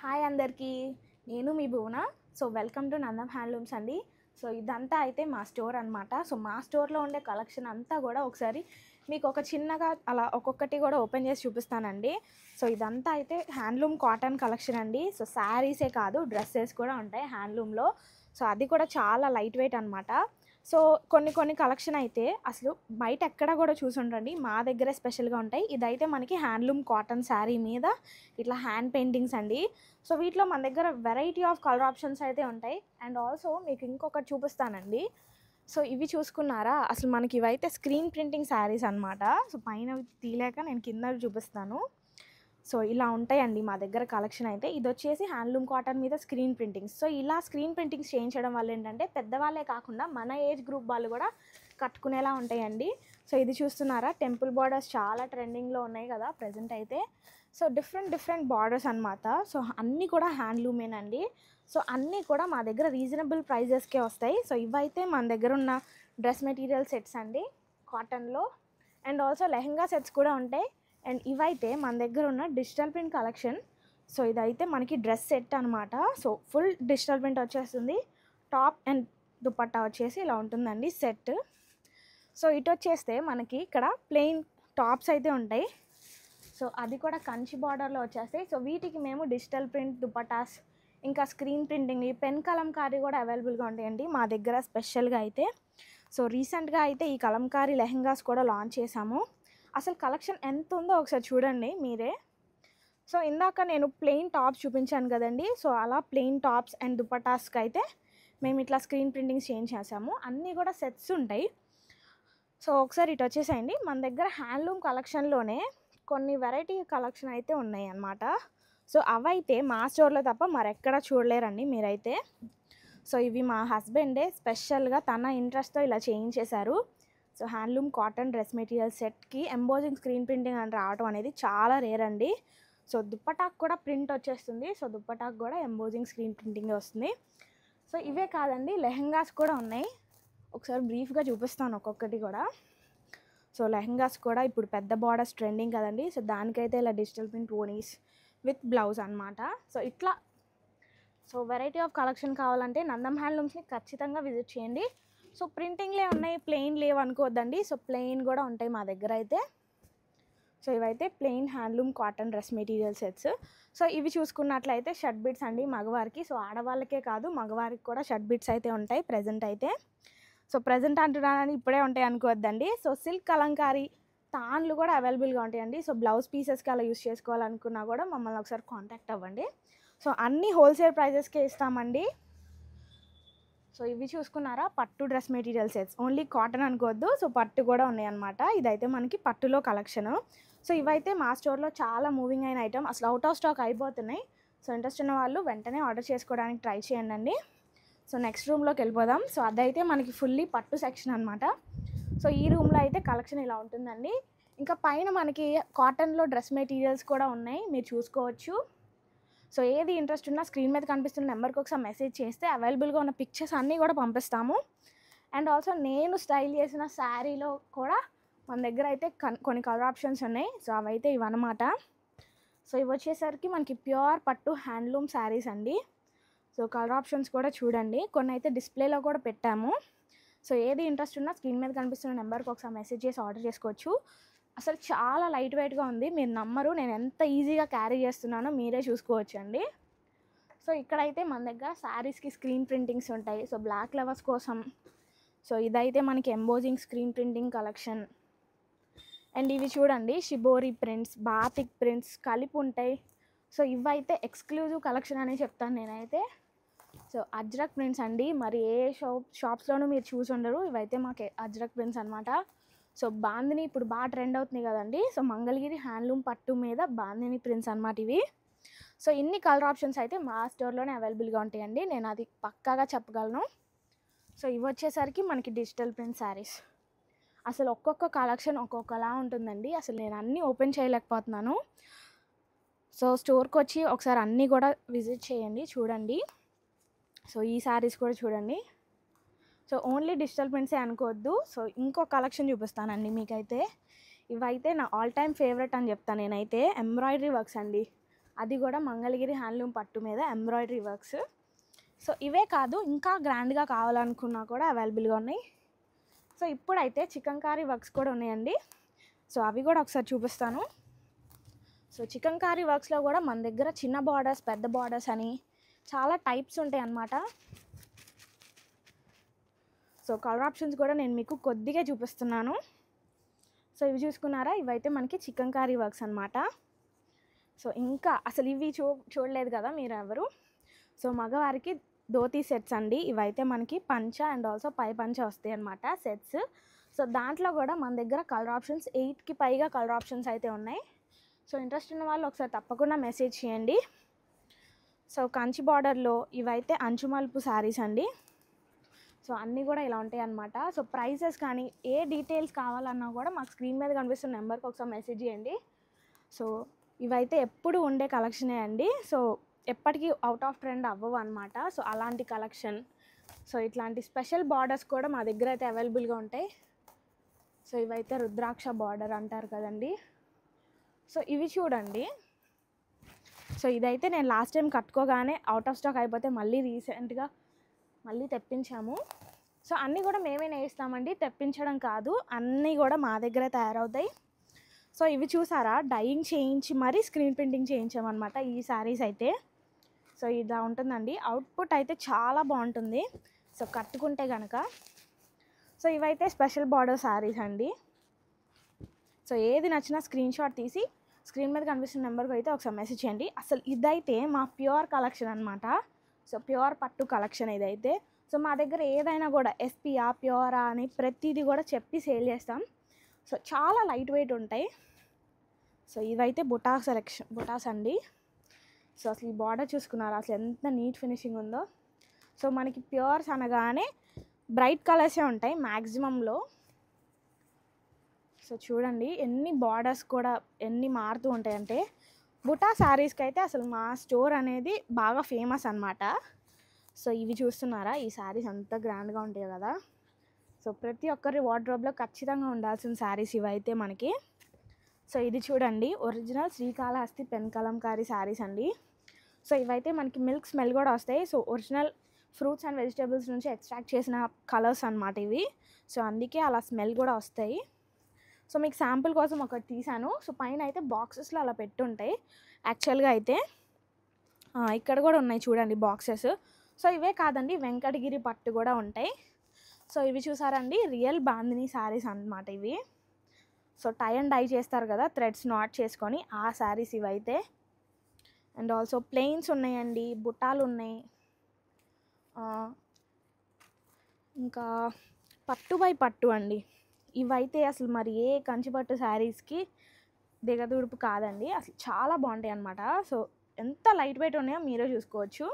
Hi అందరికీ, నేను మీ Bhuvana. So welcome to Nandam handlooms అండి. సో ఇదంతా అయితే మా స్టోర్ అనమాట. సో మా స్టోర్లో ఉండే కలెక్షన్ అంతా కూడా ఒకసారి మీకు ఒక చిన్నగా అలా ఒక్కొక్కటి కూడా ఓపెన్ చేసి చూపిస్తానండి. సో ఇదంతా అయితే హ్యాండ్లూమ్ కాటన్ కలెక్షన్ అండి. సో శారీసే కాదు, డ్రెస్సెస్ కూడా ఉంటాయి హ్యాండ్లూమ్లో. సో అది కూడా చాలా లైట్ వెయిట్ అనమాట. సో కొన్ని కలెక్షన్ అయితే అసలు బయట ఎక్కడ కూడా చూసుండండి, మా దగ్గరే స్పెషల్గా ఉంటాయి. ఇదైతే మనకి హ్యాండ్లూమ్ కాటన్ శారీ మీద ఇట్లా హ్యాండ్ పెయింటింగ్స్ అండి. సో వీటిలో మన దగ్గర వెరైటీ ఆఫ్ కలర్ ఆప్షన్స్ అయితే ఉంటాయి. అండ్ ఆల్సో మీకు ఇంకొకటి చూపిస్తానండి. సో ఇవి చూసుకున్నారా, అసలు మనకి ఇవైతే స్క్రీన్ ప్రింటింగ్ శారీస్ అనమాట. సో పైన తీయలేక నేను కింద చూపిస్తాను. సో ఇలా ఉంటాయండి మా దగ్గర కలెక్షన్ అయితే. ఇది వచ్చేసి హ్యాండ్లూమ్ కాటన్ మీద స్క్రీన్ ప్రింటింగ్స్. సో ఇలా స్క్రీన్ ప్రింటింగ్స్ చేయించడం వల్ల ఏంటంటే పెద్దవాళ్ళే కాకుండా మన ఏజ్ గ్రూప్ వాళ్ళు కూడా కట్టుకునేలా ఉంటాయండి. సో ఇది చూస్తున్నారా, టెంపుల్ బార్డర్స్ చాలా ట్రెండింగ్లో ఉన్నాయి కదా ప్రజెంట్ అయితే. సో డిఫరెంట్ బార్డర్స్ అనమాట. సో అన్నీ కూడా హ్యాండ్లూమేనండి. సో అన్నీ కూడా మా దగ్గర రీజనబుల్ ప్రైజెస్కే వస్తాయి. సో ఇవైతే మన దగ్గర ఉన్న డ్రెస్ మెటీరియల్ సెట్స్ అండి కాటన్లో. అండ్ ఆల్సో లెహంగా సెట్స్ కూడా ఉంటాయి. అండ్ ఇవైతే మన దగ్గర ఉన్న డిజిటల్ ప్రింట్ కలెక్షన్. సో ఇదైతే మనకి డ్రెస్ సెట్ అనమాట. సో ఫుల్ డిజిటల్ ప్రింట్ వచ్చేస్తుంది. టాప్ అండ్ దుపట్టా వచ్చేసి ఇలా ఉంటుందండి సెట్. సో ఇటు వచ్చేస్తే మనకి ఇక్కడ ప్లెయిన్ టాప్స్ అయితే ఉంటాయి. సో అది కూడా కంచి బార్డర్లో వచ్చేస్తాయి. సో వీటికి మేము డిజిటల్ ప్రింట్ దుపటాస్, ఇంకా స్క్రీన్ ప్రింటింగ్, పెన్ కలంకారీ కూడా అవైలబుల్గా ఉంటాయండి మా దగ్గర స్పెషల్గా అయితే. సో రీసెంట్గా అయితే ఈ కలంకారీ లెహంగాస్ కూడా లాంచ్ చేశాము. అసలు కలెక్షన్ ఎంత ఉందో ఒకసారి చూడండి మీరే. సో ఇందాక నేను ప్లెయిన్ టాప్స్ చూపించాను కదండి. సో అలా ప్లెయిన్ టాప్స్ అండ్ దుపటాస్కి అయితే మేము ఇట్లా స్క్రీన్ ప్రింటింగ్స్ చేంజ్ చేసాము. అన్నీ కూడా సెట్స్ ఉంటాయి. సో ఒకసారి ఇటు వచ్చేసేయండి. మన దగ్గర హ్యాండ్లూమ్ కలెక్షన్లోనే కొన్ని వెరైటీ కలెక్షన్ అయితే ఉన్నాయి అన్నమాట. సో అవైతే మా స్టోర్లో తప్ప మరెక్కడ చూడలేరండి మీరైతే. సో ఇవి మా హస్బెండే స్పెషల్గా తన ఇంట్రెస్ట్తో ఇలా చేయించేశారు. So handloom cotton dress material సెట్కి ఎంబోజింగ్ స్క్రీన్ ప్రింటింగ్ అని రావడం అనేది చాలా రేర్ అండి. సో దుప్పటాకు కూడా ప్రింట్ వచ్చేస్తుంది. సో దుప్పటాకు కూడా ఎంబోజింగ్ స్క్రీన్ ప్రింటింగ్ వస్తుంది. సో ఇవే కాదండి, లెహంగాస్ కూడా ఉన్నాయి. ఒకసారి బ్రీఫ్గా చూపిస్తాను ఒక్కొక్కటి కూడా. సో లెహంగాస్ కూడా ఇప్పుడు పెద్ద బార్డర్స్ ట్రెండింగ్ కదండి. సో దానికైతే ఇలా డిజిటల్ ప్రింట్ ఓనీస్ విత్ బ్లౌజ్ అనమాట. సో ఇట్లా సో వెరైటీ ఆఫ్ కలెక్షన్ కావాలంటే నందం హ్యాండ్లూమ్స్ని ఖచ్చితంగా విజిట్ చేయండి. సో ప్రింటింగ్లే ఉన్నాయి, ప్లెయిన్ లేవు అనుకోవద్దండి. సో ప్లెయిన్ కూడా ఉంటాయి మా దగ్గర అయితే. సో ఇవైతే plain handloom cotton dress material sets. So ఇవి చూసుకున్నట్లయితే షర్ట్ బిట్స్ అండి మగవారికి. సో ఆడవాళ్ళకే కాదు మగవారికి కూడా షర్ట్ బిట్స్ అయితే ఉంటాయి ప్రజెంట్ అయితే. సో ప్రజెంట్ అంటున్నానని ఇప్పుడే ఉంటాయి అనుకోవద్దండి. సో సిల్క్ కలంకారీ తాన్లు కూడా అవైలబుల్గా ఉంటాయండి. సో బ్లౌజ్ పీసెస్కి అలా యూస్ చేసుకోవాలనుకున్నా కూడా మమ్మల్ని ఒకసారి కాంటాక్ట్ అవ్వండి. సో అన్నీ హోల్సేల్ ప్రైజెస్కే ఇస్తామండి. సో ఇవి చూసుకున్నారా, పట్టు dress material sets. Only cotton అనుకోవద్దు, సో పట్టు కూడా ఉన్నాయన్నమాట. ఇదైతే మనకి పట్టులో కలెక్షను. సో ఇవైతే మా స్టోర్లో చాలా మూవింగ్ అయిన ఐటమ్, అసలు అవుట్ ఆఫ్ స్టాక్ అయిపోతున్నాయి. సో ఇంట్రెస్ట్ ఉన్న వాళ్ళు వెంటనే ఆర్డర్ చేసుకోవడానికి ట్రై చేయండి. సో నెక్స్ట్ రూమ్లోకి వెళ్ళిపోదాం. సో అదైతే మనకి ఫుల్లీ పట్టు సెక్షన్ అనమాట. సో ఈ రూమ్లో అయితే కలెక్షన్ ఇలా ఉంటుందండి. ఇంకా పైన మనకి కాటన్లో డ్రెస్ మెటీరియల్స్ కూడా ఉన్నాయి, మీరు చూసుకోవచ్చు. సో ఏది ఇంట్రెస్ట్ ఉన్నా స్క్రీన్ మీద కనిపిస్తున్న నెంబర్కి ఒకసారి మెసేజ్ చేస్తే అవైలబుల్గా ఉన్న పిక్చర్స్ అన్నీ కూడా పంపిస్తాము. అండ్ ఆల్సో నేను స్టైల్ చేసిన శారీలో కూడా మన దగ్గర అయితే కొన్ని కలర్ ఆప్షన్స్ ఉన్నాయి. సో అవైతే ఇవన్నమాట. సో ఇవి వచ్చేసరికి మనకి ప్యూర్ పట్టు హ్యాండ్లూమ్ శారీస్ అండి. సో కలర్ ఆప్షన్స్ కూడా చూడండి, కొన్ని అయితే డిస్ప్లేలో కూడా పెట్టాము. సో ఏది ఇంట్రెస్ట్ ఉన్నా స్క్రీన్ మీద కనిపిస్తున్న నెంబర్కి ఒకసారి మెసేజ్ చేసి ఆర్డర్ చేసుకోవచ్చు. అసలు చాలా లైట్ వెయిట్గా ఉంది, మీరు నమ్మరు నేను ఎంత ఈజీగా క్యారీ చేస్తున్నానో మీరే చూసుకోవచ్చు అండి. సో ఇక్కడైతే మన దగ్గర శారీస్కి స్క్రీన్ ప్రింటింగ్స్ ఉంటాయి. సో బ్లాక్ లవర్స్ కోసం. సో ఇదైతే మనకి embossing screen printing collection. And ఇవి చూడండి, షిబోరి ప్రింట్స్, బాతిక్ ప్రింట్స్ కలిపి ఉంటాయి. సో ఇవైతే ఎక్స్క్లూజివ్ కలెక్షన్ అని చెప్తాను నేనైతే. సో అజ్రక్ ప్రింట్స్ అండి, మరి ఏ షాప్స్లోనూ మీరు చూసి ఉండరు. ఇవైతే మాకు అజ్రక్ ప్రింట్స్ అనమాట. సో బాందిని ఇప్పుడు బాగా ట్రెండ్ అవుతుంది కదండి. సో మంగళగిరి హ్యాండ్లూమ్ పట్టు మీద బాందిని ప్రింట్స్ అనమాట ఇవి. సో ఇన్ని కలర్ ఆప్షన్స్ అయితే మా స్టోర్లోనే అవైలబుల్గా ఉంటాయండి, నేను అది పక్కాగా చెప్పగలను. సో ఇవి వచ్చేసరికి మనకి డిజిటల్ ప్రింట్ శారీస్. అసలు ఒక్కొక్క కలెక్షన్ ఒక్కొక్కలా ఉంటుందండి. అసలు నేను అన్నీ ఓపెన్ చేయలేకపోతున్నాను. సో స్టోర్కి వచ్చి ఒకసారి అన్నీ కూడా విజిట్ చేయండి, చూడండి. సో ఈ శారీస్ కూడా చూడండి. సో ఓన్లీ డిజిటల్ ప్రింట్సే అనుకోవద్దు. సో ఇంకో కలెక్షన్ చూపిస్తానండి మీకైతే. ఇవైతే నా ఆల్ టైమ్ ఫేవరెట్ అని చెప్తాను నేనైతే. ఎంబ్రాయిడరీ వర్క్స్ అండి. అది కూడా మంగళగిరి హ్యాండ్లూమ్ పట్టు మీద ఎంబ్రాయిడరీ వర్క్స్. సో ఇవే కాదు, ఇంకా గ్రాండ్గా కావాలనుకున్నా కూడా అవైలబుల్గా ఉన్నాయి. సో ఇప్పుడైతే చికంకారీ వర్క్స్ కూడా ఉన్నాయండి. సో అవి కూడా ఒకసారి చూపిస్తాను. సో చికంకారీ వర్క్స్లో కూడా మన దగ్గర చిన్న బార్డర్స్, పెద్ద బార్డర్స్ అని చాలా టైప్స్ ఉంటాయి అన్నమాట. సో కలర్ ఆప్షన్స్ కూడా నేను మీకు కొద్దిగా చూపిస్తున్నాను. సో ఇవి చూసుకున్నారా, ఇవైతే మనకి చికంకారీ వర్క్స్ అనమాట. సో ఇంకా అసలు ఇవి చూడలేదు కదా మీరు ఎవరు. సో మగవారికి ధోతీ సెట్స్ అండి. ఇవైతే మనకి పంచ అండ్ ఆల్సో పై పంచ వస్తాయి అన్నమాట సెట్స్. సో దాంట్లో కూడా మన దగ్గర కలర్ ఆప్షన్స్ 8కి పైగా కలర్ ఆప్షన్స్ అయితే ఉన్నాయి. సో ఇంట్రెస్ట్ ఉన్న వాళ్ళు ఒకసారి తప్పకుండా మెసేజ్ చేయండి. సో కంచి బార్డర్లో ఇవైతే అంచు మలుపు శారీస్ అండి. సో అన్నీ కూడా ఇలా ఉంటాయి అన్నమాట. సో ప్రైసెస్ కానీ ఏ డీటెయిల్స్ కావాలన్నా కూడా మాకు స్క్రీన్ మీద కనిపిస్తున్న నెంబర్కి ఒకసారి మెసేజ్ చేయండి. సో ఇవైతే ఎప్పుడు ఉండే కలెక్షనే అండి. సో ఎప్పటికీ అవుట్ ఆఫ్ ట్రెండ్ అవ్వవు అనమాట. సో అలాంటి కలెక్షన్. సో ఇట్లాంటి స్పెషల్ బార్డర్స్ కూడా మా దగ్గర అయితే అవైలబుల్గా ఉంటాయి. సో ఇవైతే రుద్రాక్ష బార్డర్ అంటారు కదండి. సో ఇవి చూడండి. సో ఇదైతే నేను లాస్ట్ టైం కట్టుకోగానే అవుట్ ఆఫ్ స్టాక్ అయిపోతే మళ్ళీ రీసెంట్గా మళ్ళీ తెప్పించాము. సో అన్నీ కూడా మేమే నేయిస్తామండి, తెప్పించడం కాదు, అన్నీ కూడా మా దగ్గరే తయారవుతాయి. సో ఇవి చూసారా, డైయింగ్ చేయించి మరీ స్క్రీన్ ప్రింటింగ్ చేయించామన్నమాట ఈ శారీస్ అయితే. సో ఇలా ఉంటుందండి. అవుట్పుట్ అయితే చాలా బాగుంటుంది సో కట్టుకుంటే కనుక. సో ఇవైతే స్పెషల్ బార్డర్ శారీస్ అండి. సో ఏది నచ్చినా స్క్రీన్ షాట్ తీసి స్క్రీన్ మీద కనిపిస్తున్న నెంబర్కి అయితే ఒకసారి మెసేజ్ చేయండి. అసలు ఇదైతే మా ప్యూర్ కలెక్షన్ అనమాట. సో ప్యూర్ పట్టు కలెక్షన్ ఇదైతే. సో మా దగ్గర ఏదైనా కూడా ఎస్పీఆ ప్యూరా అని ప్రతిదీ కూడా చెప్పి సేల్ చేస్తాం. సో చాలా లైట్ వెయిట్ ఉంటాయి. సో ఇవైతే బుటాస్ అండి. సో అసలు ఈ బార్డర్ చూసుకున్నారా, అసలు ఎంత నీట్ ఫినిషింగ్ ఉందో. సో మనకి ప్యూర్స్ అనగానే బ్రైట్ కలర్సే ఉంటాయి మ్యాక్సిమంలో. సో చూడండి ఎన్ని బార్డర్స్ కూడా ఎన్ని మారుతూ ఉంటాయంటే. బుటా శారీస్కి అయితే అసలు మా స్టోర్ అనేది బాగా ఫేమస్ అనమాట. సో ఇవి చూస్తున్నారా, ఈ శారీస్ అంత గ్రాండ్గా ఉంటాయి కదా. సో ప్రతి ఒక్కరి వార్డ్రోబ్లో ఖచ్చితంగా ఉండాల్సిన శారీస్ ఇవైతే మనకి. సో ఇది చూడండి, ఒరిజినల్ శ్రీకాళహస్తి పెన్ కలంకారీ శారీస్ అండి. సో ఇవైతే మనకి మిల్క్ స్మెల్ కూడా వస్తాయి. So original fruits and vegetables నుంచి ఎక్స్ట్రాక్ట్ చేసిన కలర్స్ అనమాట ఇవి. సో అందుకే అలా స్మెల్ కూడా వస్తాయి. సో మీకు శాంపుల్ కోసం ఒకటి తీసాను. సో పైన అయితే బాక్సెస్లో అలా పెట్టుంటాయి. యాక్చువల్గా అయితే ఇక్కడ కూడా ఉన్నాయి చూడండి బాక్సెస్. సో ఇవే కాదండి, వెంకటగిరి పట్టు కూడా ఉంటాయి. సో ఇవి చూసారండి, రియల్ బాందిని శారీస్ అన్నమాట ఇవి. సో టై అండ్ డై చేస్తారు కదా, థ్రెడ్స్ నాట్ చేసుకొని ఆ శారీస్ ఇవైతే. అండ్ ఆల్సో ప్లెయిన్స్ ఉన్నాయండి, బుట్టాలు ఉన్నాయి, ఇంకా పట్టు బై పట్టు అండి. ఇవైతే అసలు మరి ఏ కంచిపట్టు శారీస్కి దిగదుడుపు కాదండి, అసలు చాలా బాగుంటాయి అన్నమాట. సో ఎంత లైట్ వెయిట్ ఉన్నాయో మీరే చూసుకోవచ్చు.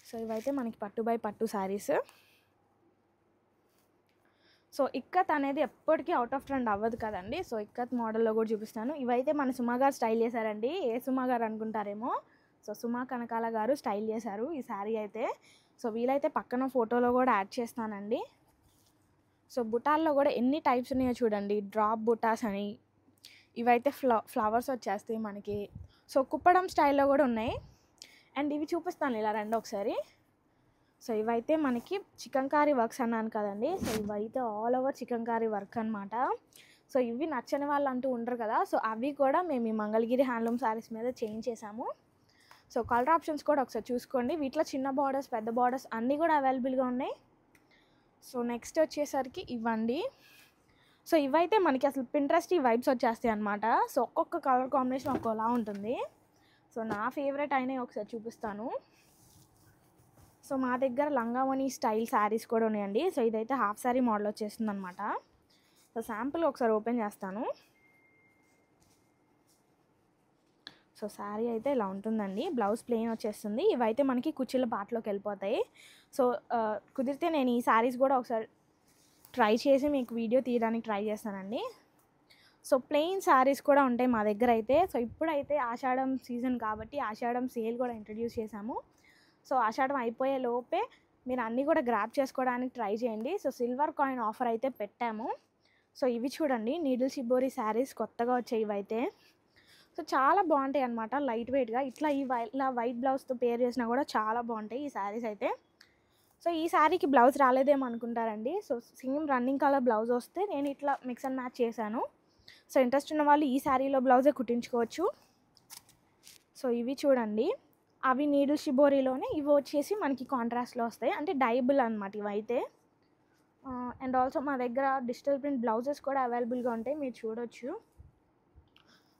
సో ఇవైతే మనకి పట్టు బై పట్టు శారీస్. సో ఇక్కత్ అనేది ఎప్పటికీ అవుట్ ఆఫ్ ట్రెండ్ అవ్వదు కదండి. సో ఇక్కత్ మోడల్లో కూడా చూపిస్తాను. ఇవైతే మన సుమా గారు స్టైల్ చేశారండి. ఏ సుమా గారు అనుకుంటారేమో. సో సుమా కనకాల గారు స్టైల్ చేశారు ఈ శారీ అయితే. సో వీలైతే పక్కన ఫోటోలో కూడా యాడ్ చేస్తానండి. సో బుటాల్లో కూడా ఎన్ని టైప్స్ ఉన్నాయో చూడండి. డ్రాప్ బుటాస్ అని, ఇవైతే ఫ్లవర్స్ వచ్చేస్తాయి మనకి. సో కుప్పడం స్టైల్లో కూడా ఉన్నాయి. అండ్ ఇవి చూపిస్తాను, ఇలా రండి ఒకసారి. సో ఇవైతే మనకి చికంకారీ వర్క్స్ అన్నాను కదండి. సో ఇవైతే ఆల్ ఓవర్ చికంకారీ వర్క్ అనమాట. సో ఇవి నచ్చని వాళ్ళు అంటూ ఉండరు కదా. సో అవి కూడా మేము ఈ మంగళగిరి హ్యాండ్లూమ్ శారీస్ మీద చేంజ్ చేసాము. సో కలర్ ఆప్షన్స్ కూడా ఒకసారి చూసుకోండి. వీటిలో చిన్న బార్డర్స్, పెద్ద బార్డర్స్ అన్నీ కూడా అవైలబుల్గా ఉన్నాయి. సో నెక్స్ట్ వచ్చేసరికి ఇవ్వండి. సో ఇవైతే మనకి అసలు పింట్రెస్ట్ వైబ్స్ వచ్చేస్తాయి అనమాట. సో ఒక్కొక్క కలర్ కాంబినేషన్ ఒక్కోలా ఉంటుంది. సో నా ఫేవరెట్ అయినవి ఒకసారి చూపిస్తాను. సో మా దగ్గర లంగావని స్టైల్ శారీస్ కూడా ఉన్నాయండి. సో ఇదైతే హాఫ్ శారీ మోడల్ వచ్చేస్తుంది అనమాట. సో శాంపుల్ ఒకసారి ఓపెన్ చేస్తాను. సో శారీ అయితే ఇలా ఉంటుందండి. బ్లౌజ్ ప్లెయిన్ వచ్చేస్తుంది. ఇవైతే మనకి కుర్చీల పాటలోకి వెళ్ళిపోతాయి. సో కుదిరితే నేను ఈ శారీస్ కూడా ఒకసారి ట్రై చేసి మీకు వీడియో తీయడానికి ట్రై చేస్తానండి. సో ప్లెయిన్ శారీస్ కూడా ఉంటాయి మా దగ్గర అయితే. సో ఇప్పుడైతే ఆషాఢం సీజన్ కాబట్టి ఆషాఢం సేల్ కూడా ఇంట్రడ్యూస్ చేశాము. సో ఆషాఢం అయిపోయే లోపే మీరు అన్నీ కూడా గ్రాప్ చేసుకోవడానికి ట్రై చేయండి. సో సిల్వర్ కాయిన్ ఆఫర్ అయితే పెట్టాము. సో ఇవి చూడండి, నీడిల్ షిబోరి శారీస్ కొత్తగా వచ్చాయి ఇవైతే. సో చాలా బాగుంటాయి అనమాట, లైట్ వెయిట్గా. ఇట్లా ఇలా వైట్ బ్లౌజ్తో పేర్ చేసినా కూడా చాలా బాగుంటాయి ఈ శారీస్ అయితే. సో ఈ శారీకి బ్లౌజ్ రాలేదేమో అనుకుంటారండి. So same running colour blouse వస్తే నేను ఇట్లా మిక్స్ అండ్ మ్యాచ్ చేశాను. సో ఇంట్రెస్ట్ ఉన్న వాళ్ళు ఈ శారీలో బ్లౌజే కుట్టించుకోవచ్చు. సో ఇవి చూడండి, అవి నీడిల్ షిబోరీలోనే, ఇవి వచ్చేసి మనకి కాంట్రాస్ట్లో వస్తాయి, అంటే డైబుల్ అనమాట ఇవైతే. అండ్ ఆల్సో మా దగ్గర డిజిటల్ ప్రింట్ బ్లౌజెస్ కూడా అవైలబుల్గా ఉంటాయి, మీరు చూడొచ్చు.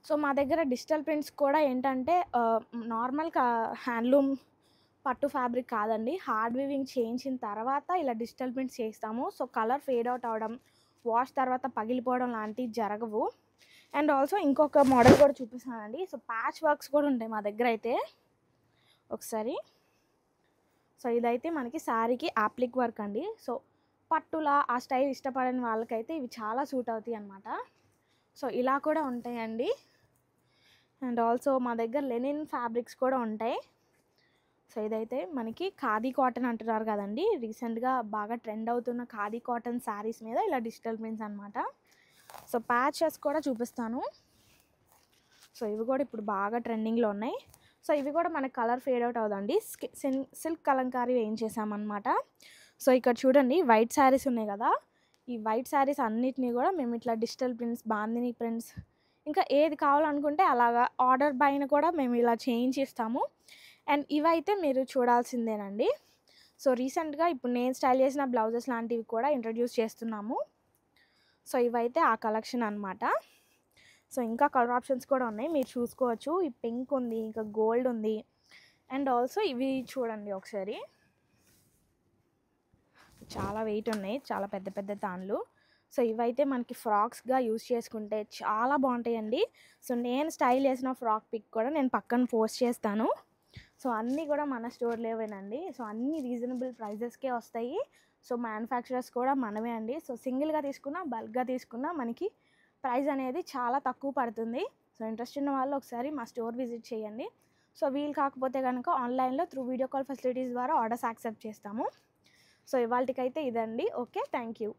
సో మా దగ్గర డిజిటల్ ప్రింట్స్ కూడా ఏంటంటే నార్మల్ హ్యాండ్లూమ్ పట్టు ఫ్యాబ్రిక్ కాదండి, హార్డ్ వీవింగ్ చేయించిన తర్వాత ఇలా డిజిటల్ ప్రింట్స్ చేస్తాము. సో కలర్ ఫేడ్ అవుట్ అవడం, వాష్ తర్వాత పగిలిపోవడం లాంటివి జరగవు. అండ్ ఆల్సో ఇంకొక మోడల్ కూడా చూపిస్తానండి. సో ప్యాచ్ వర్క్స్ కూడా ఉంటాయి మా దగ్గర అయితే ఒకసారి. సో ఇదైతే మనకి శారీకి యాప్లిక్ వర్క్ అండి. సో పట్టులా ఆ స్టైల్ ఇష్టపడని వాళ్ళకైతే ఇవి చాలా సూట్ అవుతాయి అన్నమాట. సో ఇలా కూడా ఉంటాయండి. అండ్ ఆల్సో మా దగ్గర లెనిన్ ఫ్యాబ్రిక్స్ కూడా ఉంటాయి. సో ఇదైతే మనకి ఖాదీ కాటన్ అంటున్నారు కదండి, రీసెంట్గా బాగా ట్రెండ్ అవుతున్న ఖాదీ కాటన్ శారీస్ మీద ఇలా డిజిటల్ ప్రింట్స్ అనమాట. సో ప్యాచెస్ కూడా చూపిస్తాను. సో ఇవి కూడా ఇప్పుడు బాగా ట్రెండింగ్లో ఉన్నాయి. సో ఇవి కూడా మనకి కలర్ ఫేడ్ అవుట్ అవుదండి, సిల్క్ కలంకారీ వేయించేసామన్నమాట. సో ఇక్కడ చూడండి వైట్ శారీస్ ఉన్నాయి కదా, ఈ వైట్ శారీస్ అన్నిటినీ కూడా మేము ఇట్లా డిజిటల్ ప్రింట్స్, బాందిని ప్రింట్స్, ఇంకా ఏది కావాలనుకుంటే అలాగా ఆర్డర్ పైన కూడా మేము ఇలా చేయించిస్తాము. అండ్ ఇవైతే మీరు చూడాల్సిందేనండి. సో రీసెంట్గా ఇప్పుడు నేను స్టైల్ చేసిన బ్లౌజెస్ లాంటివి కూడా ఇంట్రడ్యూస్ చేస్తున్నాము. సో ఇవైతే ఆ కలెక్షన్ అనమాట. సో ఇంకా కలర్ ఆప్షన్స్ కూడా ఉన్నాయి, మీరు చూసుకోవచ్చు. ఈ పింక్ ఉంది, ఇంకా గోల్డ్ ఉంది. అండ్ ఆల్సో ఇవి చూడండి ఒకసారి, చాలా వెయిట్ ఉన్నాయి, చాలా పెద్ద పెద్ద తాన్లు. సో ఇవైతే మనకి ఫ్రాక్స్గా యూజ్ చేసుకుంటే చాలా బాగుంటాయండి. సో నేను స్టైల్ చేసిన ఫ్రాక్ పిక్ కూడా నేను పక్కన పోస్ట్ చేస్తాను. సో అన్నీ కూడా మన స్టోర్లేవేనండి. సో అన్నీ రీజనబుల్ ప్రైజెస్కే వస్తాయి. సో మ్యానుఫ్యాక్చరర్స్ కూడా మనమే అండి. సో సింగిల్గా తీసుకున్నా, బల్క్గా తీసుకున్నా మనకి ప్రైస్ అనేది చాలా తక్కువ పడుతుంది. సో ఇంట్రెస్ట్ ఉన్న వాళ్ళు ఒకసారి మా స్టోర్ విజిట్ చేయండి. సో వీలు కాకపోతే కనుక ఆన్లైన్లో త్రూ వీడియో కాల్ ఫెసిలిటీస్ ద్వారా ఆర్డర్స్ యాక్సెప్ట్ చేస్తాము. సో ఇవాళకైతే ఇదండి. Okay, thank you.